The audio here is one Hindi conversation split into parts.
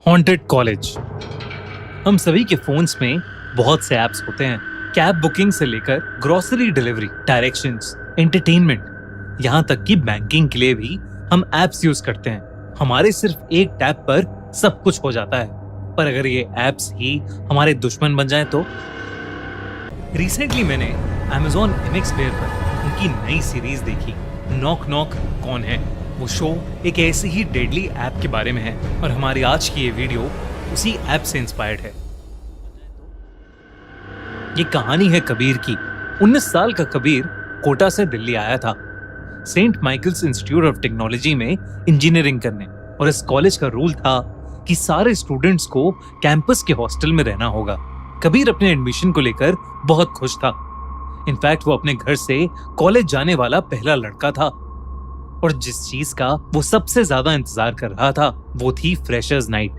Haunted college. हम सभी के फोन्स में बहुत से ऐप्स होते हैं। कैब बुकिंग से लेकर ग्रोसरी डिलीवरी, डायरेक्शंस, एंटरटेनमेंट, यहाँ तक कि बैंकिंग के लिए भी हम ऐप्स यूज करते हैं। हमारे सिर्फ एक टैप पर सब कुछ हो जाता है। पर अगर ये ऐप्स ही हमारे दुश्मन बन जाएं तो? रिसेंटली मैंने Amazon MX Player पर उनकी नई सीरीज देखी, नॉक नॉक कौन है। वो शो एक ऐसी ही डेडली ऐप के बारे में है और हमारी आज की ये वीडियो उसी ऐप से इंस्पायर्ड है। ये कहानी है कबीर की। 19 साल का कबीर कोटा से दिल्ली आया था Saint Michael's Institute of Technology में इंजीनियरिंग करने, और इस कॉलेज का रूल था कि सारे स्टूडेंट्स को कैंपस के हॉस्टल में रहना होगा। कबीर अपने एडमिशन को लेकर बहुत खुश था। इनफैक्ट वो अपने घर से कॉलेज जाने वाला पहला लड़का था, और जिस चीज का वो सबसे ज्यादा इंतजार कर रहा था वो थी फ्रेशर्स नाइट।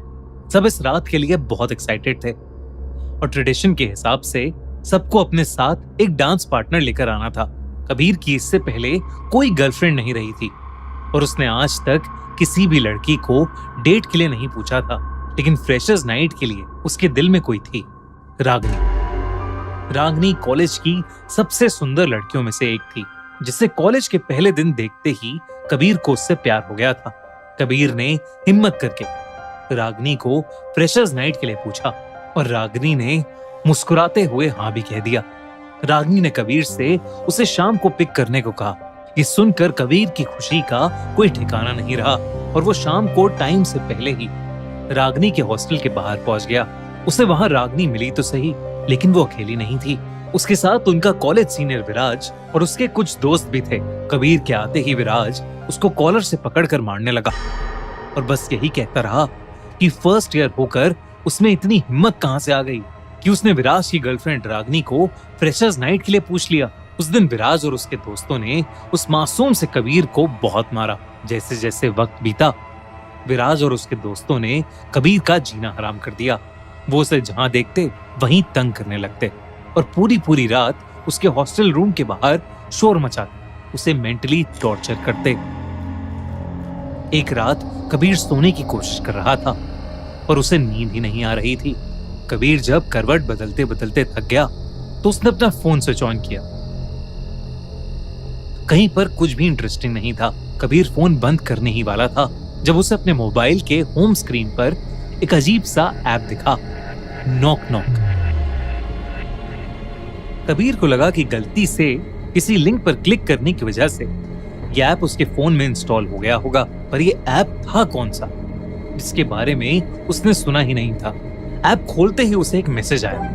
सब इस रात के लिए बहुत एक्साइटेड थे, और ट्रेडिशन के हिसाब से सबको अपने साथ एक डांस पार्टनर लेकर आना था। कबीर की इससे पहले कोई गर्लफ्रेंड नहीं रही थी, और उसने आज तक किसी भी लड़की को डेट के लिए नहीं पूछा था। लेकिन फ्रेशर्स नाइट के लिए उसके दिल में कोई थी, रागनी कॉलेज की सबसे सुंदर लड़कियों में से एक थी, जिसे कॉलेज के पहले दिन देखते ही कबीर को उससे प्यार हो गया था। कबीर ने हिम्मत करके रागनी को फ्रेशर्स नाइट के लिए पूछा, और रागनी ने मुस्कुराते हुए हाँ भी कह दिया। रागनी ने कबीर से उसे शाम को पिक करने को कहा। ये सुनकर कबीर की खुशी का कोई ठिकाना नहीं रहा, और वो शाम को टाइम से पहले ही रागनी के हॉस्टल के बाहर पहुंच गया। उसे वहां रागनी मिली तो सही, लेकिन वो अकेली नहीं थी। उसके साथ उनका कॉलेज सीनियर विराज और उसके कुछ दोस्त भी थे। कबीर के आते ही विराज उसको कॉलर से पकड़कर मारने लगा, और बस यही कहता रहा कि फर्स्ट ईयर होकर उसमें इतनी हिम्मत कहां से आ गई कि उसने विराज की गर्लफ्रेंड रागनी को फ्रेशर्स नाइट के लिए पूछ लिया। उस दिन विराज और उसके दोस्तों ने उस मासूम से कबीर को बहुत मारा। जैसे जैसे वक्त बीता, विराज और उसके दोस्तों ने कबीर का जीना हराम कर दिया। वो उसे जहां देखते वहीं तंग करने लगते, और पूरी रात उसके हॉस्टल रूम के बाहर शोर मचाते, उसे मेंटली टॉर्चर करते। एक रात कबीर सोने की कोशिश कर रहा था, पर उसे नींद ही नहीं आ रही थी। कबीर जब करवट बदलते बदलते थक गया तो उसने अपना फोन स्विच ऑन किया। कहीं पर कुछ भी इंटरेस्टिंग नहीं था। कबीर फोन बंद करने ही वाला था जब उसे अपने मोबाइल के होम स्क्रीन पर एक अजीब सा ऐप दिखा, नॉक नॉक। कबीर को लगा कि गलती से किसी लिंक पर क्लिक करने की वजह से यह ऐप उसके फोन में इंस्टॉल हो गया होगा। पर यह ऐप था कौन सा जिसके बारे में उसने सुना ही नहीं था। ऐप खोलते ही उसे एक मैसेज आया,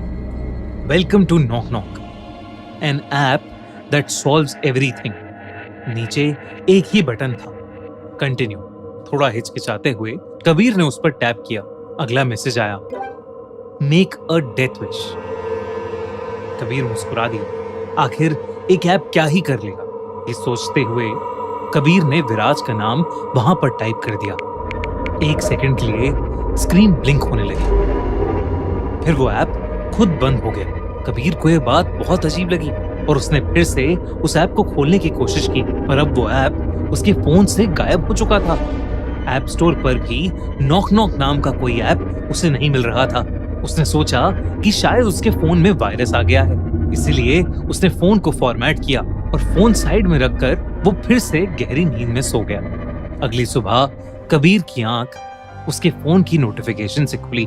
welcome to Knock Knock, an app that solves everything. नीचे एक ही बटन था, कंटिन्यू। थोड़ा हिचकिचाते हुए कबीर ने उस पर टैप किया। अगला मैसेज आया, make a death wish. Kabir मुस्कुरा दिया। आखिर एक ऐप क्या ही कर लेगा, ये सोचते हुए कबीर ने विराज का नाम वहां पर टाइप कर दिया। एक सेकंड के लिए स्क्रीन ब्लिंक होने लगी, फिर वो ऐप खुद बंद हो गया। कबीर को यह बात बहुत अजीब लगी, और उसने फिर से उस ऐप को खोलने की कोशिश की, पर अब वो ऐप उसके फोन से गायब हो चुका था। ऐप स्टोर पर भी नॉक नॉक नाम का कोई ऐप उसे नहीं मिल रहा था। उसने सोचा कि शायद उसके फोन में वायरस आ गया है, इसीलिए उसने फोन को फॉर्मेट किया और फोन साइड में रखकर वो फिर से गहरी नींद में सो गया। अगली सुबह कबीर की आंख उसके फोन की नोटिफिकेशन से खुली।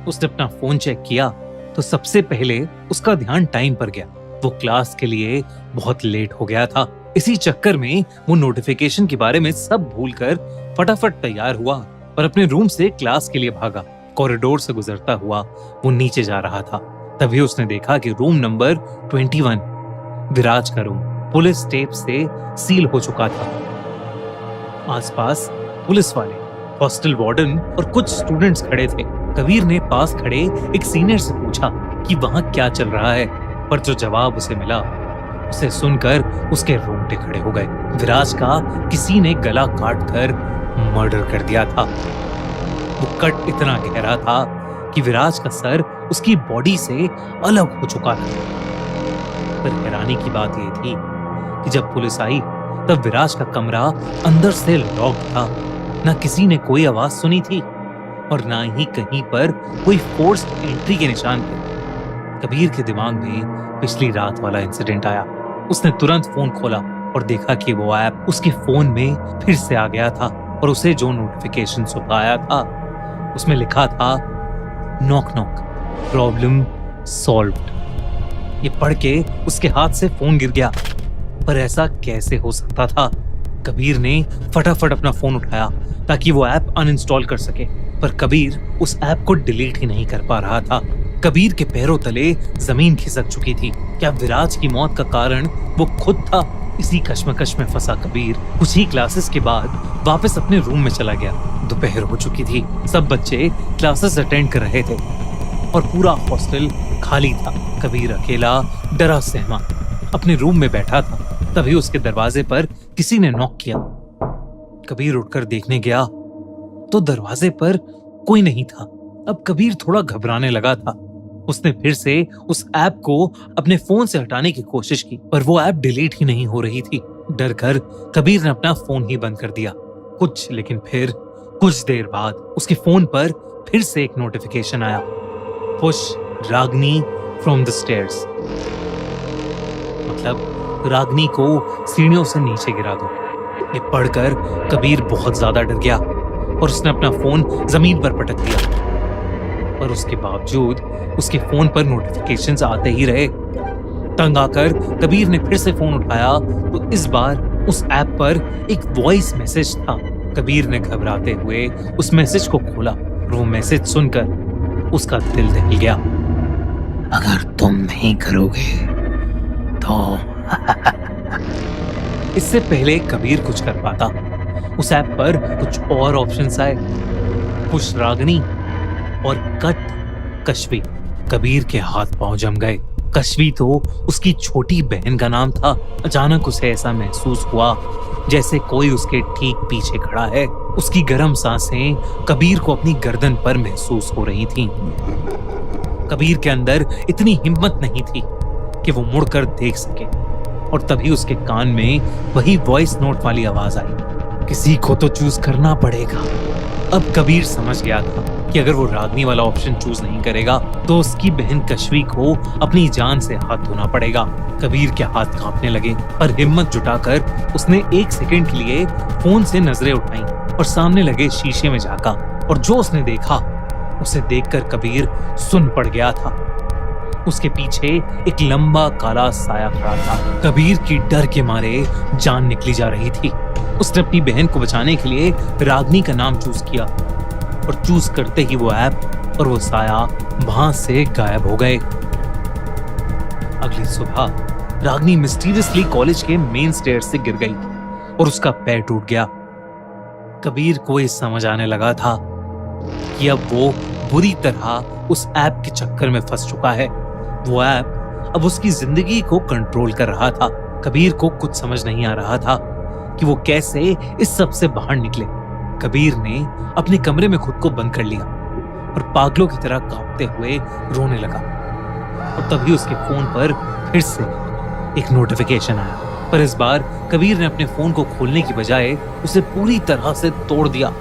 उसने अपना फोन चेक किया तो सबसे पहले उसका ध्यान टाइम पर गया। वो क्लास के लिए बहुत लेट हो गया था। इसी चक्कर में वो नोटिफिकेशन के बारे में सब भूलकर फटाफट तैयार हुआ और अपने रूम से क्लास के लिए भागा। कॉरिडोर से गुजरता हुआ वो नीचे जा रहा था। तभी उसने देखा कि रूम नंबर 21, विराज का रूम, पुलिस टेप से सील हो चुका था। आसपास पुलिस वाले, हॉस्टल वार्डन और कुछ स्टूडेंट्स खड़े थे। कबीर ने पास खड़े एक सीनियर से पूछा कि वहां क्या चल रहा है, पर जो जवाब उसे मिला उसे सुनकर उसके रोंगटे खड़े हो गए। विराज का किसी ने गला काट कर मर्डर कर दिया था। वो कट इतना गहरा था कि विराज का सर उसकी बॉडी से अलग हो चुका था। पर हैरानी की बात यह थी कि जब पुलिस आई तब विराज का कमरा अंदर से लॉक था। न किसी ने कोई आवाज सुनी थी और ना ही कहीं पर कोई फोर्स्ड एंट्री के निशान थे। कबीर के दिमाग में पिछली रात वाला इंसिडेंट आया। उसने तुरंत फोन खोला और देखा कि वो ऐप उसके फोन में फिर से आ गया था और उसे जो नोटिफिकेशन सुबह आया था उसमें लिखा था नॉक नॉक, प्रॉब्लम सॉल्व्ड। ये पढ़ के उसके हाथ से फोन गिर गया। पर ऐसा कैसे हो सकता था? कबीर ने फटाफट अपना फोन उठाया ताकि वो ऐप अनइंस्टॉल कर सके, पर कबीर उस ऐप को डिलीट ही नहीं कर पा रहा था। कबीर के पैरों तले जमीन खिसक चुकी थी। क्या विराज की मौत का कारण वो खुद था? इसी कश्मकश में फंसा कबीर कुछ ही क्लासेस के बाद वापस अपने रूम में चला गया। दोपहर हो चुकी थी। सब बच्चे क्लासेस अटेंड कर रहे थे और पूरा हॉस्टल खाली था। कबीर अकेला डरा सहमा अपने रूम में बैठा था। तभी उसके दरवाजे पर किसी ने नॉक किया। कबीर उठकर देखने गया तो दरवाजे पर कोई नहीं था। अब कबीर थोड़ा घबराने लगा था। उसने फिर से उस ऐप को अपने फोन से हटाने की कोशिश की, पर वो ऐप डिलीट ही नहीं हो रही थी। डर कर कबीर ने अपना फोन ही बंद कर दिया। लेकिन फिर कुछ देर बाद उसके फोन पर फिर से एक नोटिफिकेशन आया, push Ragini from the stairs. मतलब रागनी को सीढ़ियों से नीचे गिरा दो। ये पढ़कर कबीर बहुत ज्यादा डर गया और उसने अपना फोन जमीन पर पटक दिया। पर उसके बावजूद उसके फोन पर नोटिफिकेशंस आते ही रहे। तंग आकर कबीर ने फिर से फोन उठाया तो इस बार उस ऐप पर एक वॉइस मैसेज था। कबीर ने घबराते हुए उस मैसेज को खोला और वो मैसेज सुनकर उसका दिल दहल गया। अगर तुम नहीं करोगे तो इससे पहले कबीर कुछ कर पाता, उस ऐप पर कुछ और ऑप्शंस आए, पुश रागनी और कट कश्वी। कबीर के हाथ पांव जम गए। कश्वी तो उसकी छोटी बहन का नाम था। अचानक उसे ऐसा महसूस हुआ जैसे कोई उसके ठीक पीछे खड़ा है। उसकी गर्म सांसें कबीर को अपनी गर्दन पर महसूस हो रही थीं। कबीर के अंदर इतनी हिम्मत नहीं थी कि वो मुड़कर देख सके और तभी उसके कान में वही वॉइस नोट वाली आवाज आई, किसी को तो चूज करना पड़ेगा। अब कबीर समझ गया था कि अगर वो रागनी वाला ऑप्शन चूज नहीं करेगा तो उसकी बहन कश्वी को अपनी जान से हाथ धोना पड़ेगा। कबीर के हाथ कांपने लगे, पर हिम्मत जुटाकर उसने एक सेकंड के लिए फोन से नजरें उठाई और सामने लगे शीशे में झांका। और जो उसने देखा उसे देखकर कबीर सुन पड़ गया था। उसके पीछे एक लंबा काला साया खड़ा था। कबीर की डर के मारे जान निकली जा रही थी। उसने अपनी बहन को बचाने के लिए रागनी का नाम चूज किया और चूज करते ही वो ऐप और वो साया वहां से गायब हो गए। अगली सुबह रागनी मिस्टीरियसली कॉलेज के मेन स्टेयर से गिर गई और उसका पैर टूट गया। कबीर को ये समझ आने लगा था कि अब वो बुरी तरह उस ऐप के चक्कर में फंस चुका है। वो ऐप अब उसकी जिंदगी को कंट्रोल कर रहा था। कबीर को कुछ समझ नहीं आ रहा था कि वो कैसे इस सब से बाहर निकले। कबीर ने अपने कमरे में खुद को बंद कर लिया और पागलों की तरह कांपते हुए रोने लगा। और तभी उसके फोन पर फिर से एक नोटिफिकेशन आया, पर इस बार कबीर ने अपने फोन को खोलने की बजाय उसे पूरी तरह से तोड़ दिया।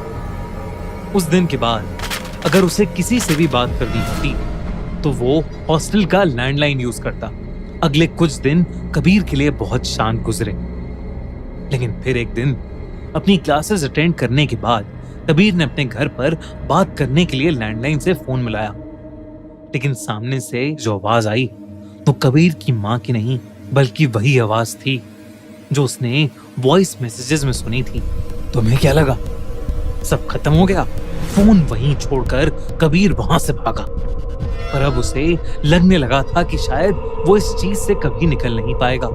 उस दिन के बाद अगर उसे किसी से भी बात करनी होती तो वो हॉस्टल का लैंडलाइन यूज करता। अगले कुछ दिन कबीर के लिए बहुत शांत गुजरे, लेकिन फिर एक दिन अपनी क्लासेस अटेंड करने के बाद कबीर ने अपने घर पर बात करने के लिए लैंडलाइन से फोन मिलाया। लेकिन सामने से जो आवाज आई तो कबीर की माँ की नहीं बल्कि वही आवाज थी जो उसने वॉइस मैसेजेस में सुनी थी। तुम्हें क्या लगा सब खत्म हो गया? फोन वहीं छोड़कर कबीर वहां से भागा, पर अब उसे लगने लगा था कि शायद वो इस चीज से कभी निकल नहीं पाएगा।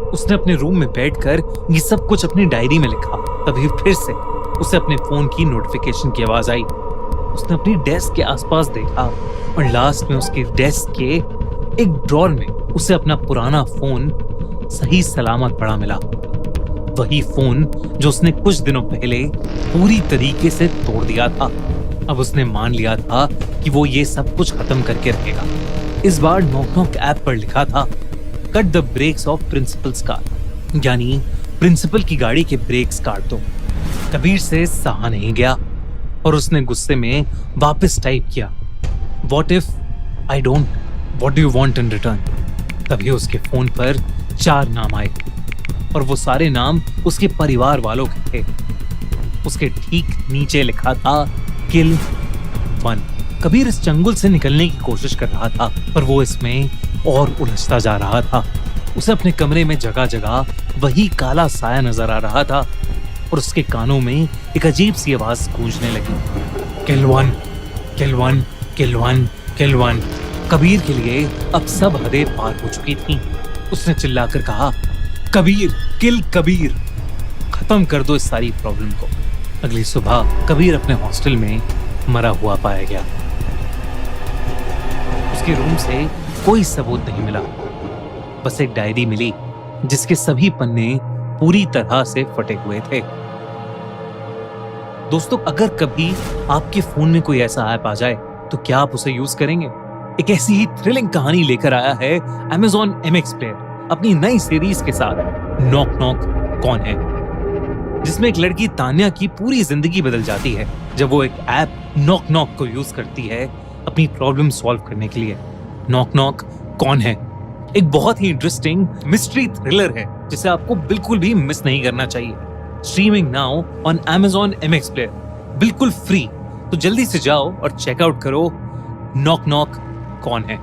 उसने अपने रूम में बैठकर ये सब कुछ अपनी डायरी में लिखा। तभी फिर से उसे अपने फोन की नोटिफिकेशन की आवाज आई। उसने अपनी डेस्क के आसपास देखा और लास्ट में उसके डेस्क के एक ड्रॉर में उसे अपना पुराना फोन सही सलामत पड़ा मिला। वही फोन जो उसने कुछ दिनों पहले पूरी तरीके से तोड़ दिया था। अब उसने मान लिया था कि वो ये सब कुछ खत्म करके रहेगा। इस बार नॉक नॉक ऐप पर लिखा था cut the brakes of principal's car, यानी प्रिंसिपल की गाड़ी के ब्रेक्स काट दो। कबीर से सहा नहीं गया। और उसने गुस्से में वापस टाइप किया, What if I don't? What do you want in return? तभी उसके फोन पर 4 नाम आए और वो सारे नाम उसके परिवार वालों के थे। उसके ठीक नीचे लिखा था किल 1। कबीर इस चंगुल से निकलने की कोशिश कर रहा था, पर वो इसमें और उलझता जा रहा था। उसे अपने कमरे में जगह जगह वही काला साया नजर आ रहा था और उसके कानों में एक अजीब सी आवाज गूंजने लगी, किल 1, किल 1, किल 1, किल 1। कबीर के लिए अब सब हदें पार हो चुकी थीं। उसने चिल्लाकर कहा, कबीर, किल कबीर, खत्म कर दो इस सारी प्रॉब्लम को। अगली सुबह कबीर अपने हॉस्टल में मरा हुआ पाया गया। उसके रूम से कोई सबूत नहीं मिला, बस एक डायरी मिली जिसके सभी पन्ने पूरी तरह से फटे हुए थे। दोस्तों, अगर कभी आपके फोन में कोई ऐसा ऐप आ जाए तो क्या आप उसे यूज करेंगे? एक ऐसी ही थ्रिलिंग कहानी लेकर आया है Amazon MX प्लेयर अपनी नई सीरीज के साथ, नॉक नॉक कौन है, जिसमें एक लड़की तान्या की पूरी जिंदगी बदल जाती है जब वो एक ऐप नॉक नॉक को यूज करती है अपनी प्रॉब्लम सॉल्व करने के लिए। नॉक नॉक कौन है एक बहुत ही इंटरेस्टिंग मिस्ट्री थ्रिलर है जिसे आपको बिल्कुल भी मिस नहीं करना चाहिए। Streaming now on Amazon MX player, बिल्कुल फ्री। तो जल्दी से जाओ और चेकआउट करो नॉक नॉक कौन है।